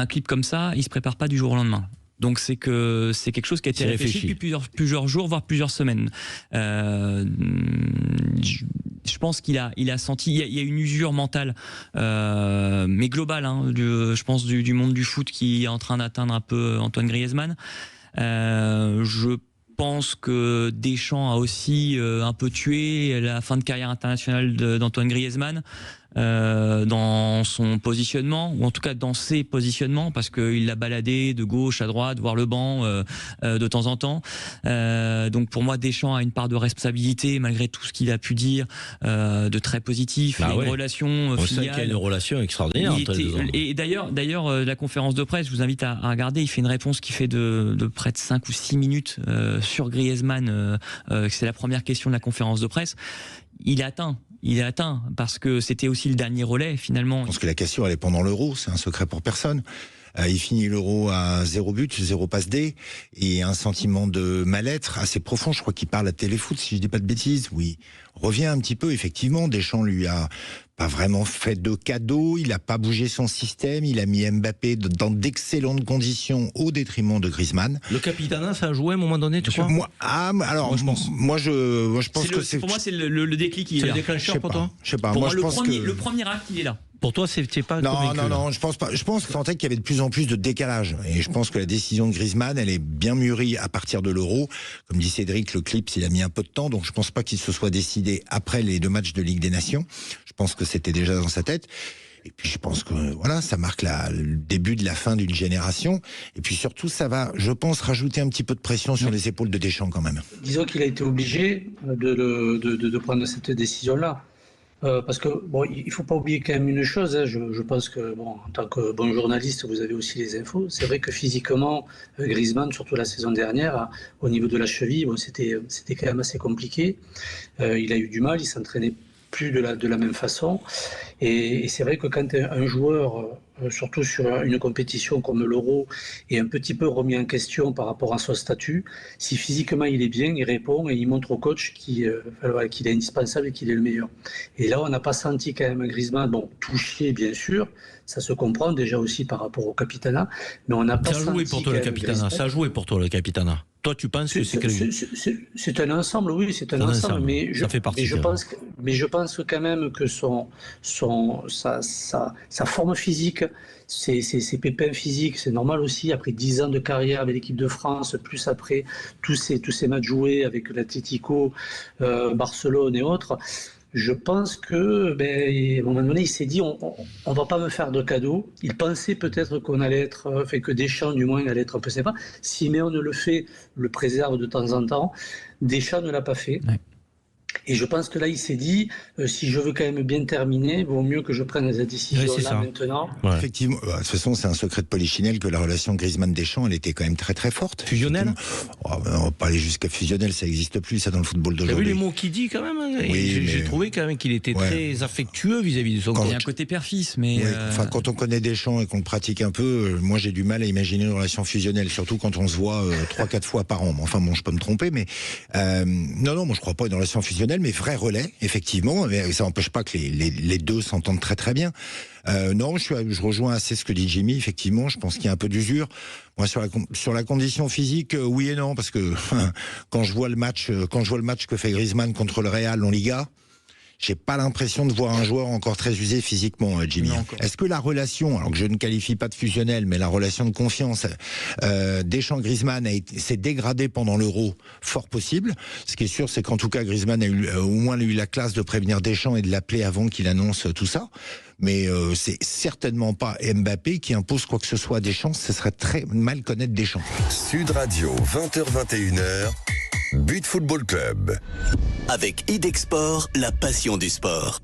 un clip comme ça, il se prépare pas du jour au lendemain. Donc c'est quelque chose qui a été réfléchi depuis plusieurs jours, voire plusieurs semaines. Je pense qu'il a senti, il y a une usure mentale, mais globale, hein, je pense du monde du foot qui est en train d'atteindre un peu Antoine Griezmann. Je pense que Deschamps a aussi un peu tué la fin de carrière internationale d'Antoine Griezmann. Dans son positionnement, ou en tout cas dans ses positionnements, parce qu'il l'a baladé de gauche à droite, voir le banc de temps en temps. Donc pour moi, Deschamps a une part de responsabilité, malgré tout ce qu'il a pu dire, de très positif. Il y a une relation filiale. Il y a une relation extraordinaire entre les deux. Et d'ailleurs, la conférence de presse, je vous invite à regarder, il fait une réponse qui fait de près de 5 ou 6 minutes sur Griezmann. C'est la première question de la conférence de presse. Il est atteint parce que c'était aussi le dernier relais finalement. Je pense que la question elle est pendant l'Euro, c'est un secret pour personne. Il finit l'Euro à 0 but, 0 passe D, et un sentiment de mal-être assez profond. Je crois qu'il parle à Téléfoot, si je dis pas de bêtises. Oui, revient un petit peu, effectivement. Deschamps lui a pas vraiment fait de cadeau, il a pas bougé son système, il a mis Mbappé dans d'excellentes conditions au détriment de Griezmann. Le capitanat, ça a joué à un moment donné, tu crois ? Moi, je pense que c'est... Pour moi, c'est le déclic qui est là. C'est le déclencheur pour toi ? Je sais pas. Pour moi, je pense le premier acte, il est là. Pour toi, c'est pas convaincu. Non, je pense pas. Je pense que je sentais qu'il y avait de plus en plus de décalage. Et je pense que la décision de Griezmann, elle est bien mûrie à partir de l'Euro. Comme dit Cédric, le clip, il a mis un peu de temps. Donc je pense pas qu'il se soit décidé après les 2 matchs de Ligue des Nations. Je pense que c'était déjà dans sa tête. Et puis je pense que voilà, ça marque le début de la fin d'une génération. Et puis surtout, ça va, je pense, rajouter un petit peu de pression sur les épaules de Deschamps quand même. Disons qu'il a été obligé de prendre cette décision-là. Parce que bon, il faut pas oublier quand même une chose. Hein, je pense que bon, en tant que bon journaliste, vous avez aussi les infos. C'est vrai que physiquement, Griezmann, surtout la saison dernière, au niveau de la cheville, bon, c'était quand même assez compliqué. Il a eu du mal, il s'entraînait plus de la même façon. Et c'est vrai que quand un joueur, surtout sur une compétition comme l'Euro, est un petit peu remis en question par rapport à son statut, si physiquement il est bien, il répond et il montre au coach qu'il est indispensable et qu'il est le meilleur. Et là, on n'a pas senti quand même Griezmann, bon, touché bien sûr, ça se comprend déjà aussi par rapport au capitanat, mais on n'a pas senti... Ça a joué pour toi le capitanat, ça a joué pour toi le capitanat. Toi, tu penses que c'est un ensemble, oui, c'est un ensemble, mais je pense quand même que sa forme physique, ses pépins physiques, c'est normal aussi, après 10 ans de carrière avec l'équipe de France, plus après tous ces matchs joués avec l'Atlético, Barcelone et autres. Je pense que, à un moment donné, il s'est dit, on va pas me faire de cadeaux. Il pensait peut-être qu'on allait être, que Deschamps, du moins, allait être un peu sympa. Simeone le fait, le préserve de temps en temps. Deschamps ne l'a pas fait. Ouais. Et je pense que là, il s'est dit, si je veux quand même bien terminer, il vaut mieux que je prenne cette décision-là maintenant. Ouais. Effectivement, de toute façon, c'est un secret de polichinelle que la relation Griezmann-Deschamps, elle était quand même très très forte. Fusionnelle ? On va pas aller jusqu'à fusionnelle, ça n'existe plus, ça, dans le football d'aujourd'hui. T'as vu les mots qu'il dit quand même, hein. Oui, j'ai trouvé quand même qu'il était très affectueux vis-à-vis de son coach. Il y a un côté père-fils, mais... Oui, enfin, quand on connaît Deschamps et qu'on le pratique un peu, moi j'ai du mal à imaginer une relation fusionnelle, surtout quand on se voit 3-4 fois par an. Enfin bon, je peux me tromper, mais... non, moi je crois pas à une relation fusionnelle, mais vrai relais. Effectivement, mais ça n'empêche pas que les deux s'entendent très très bien. Non, je rejoins assez ce que dit Jimmy. Effectivement, je pense qu'il y a un peu d'usure. Moi, sur la condition physique, oui et non, parce que quand je vois le match que fait Griezmann contre le Real en Liga, j'ai pas l'impression de voir un joueur encore très usé physiquement, Jimmy. Est-ce que la relation, alors que je ne qualifie pas de fusionnelle, mais la relation de confiance Deschamps-Griezmann s'est dégradée pendant l'Euro, fort possible. Ce qui est sûr, c'est qu'en tout cas, Griezmann a eu, au moins eu la classe de prévenir Deschamps et de l'appeler avant qu'il annonce tout ça. Mais c'est certainement pas Mbappé qui impose quoi que ce soit à Deschamps. Ce serait très mal connaître Deschamps. Sud Radio, 20h-21h. But Football Club. Avec Idexport, la passion du sport.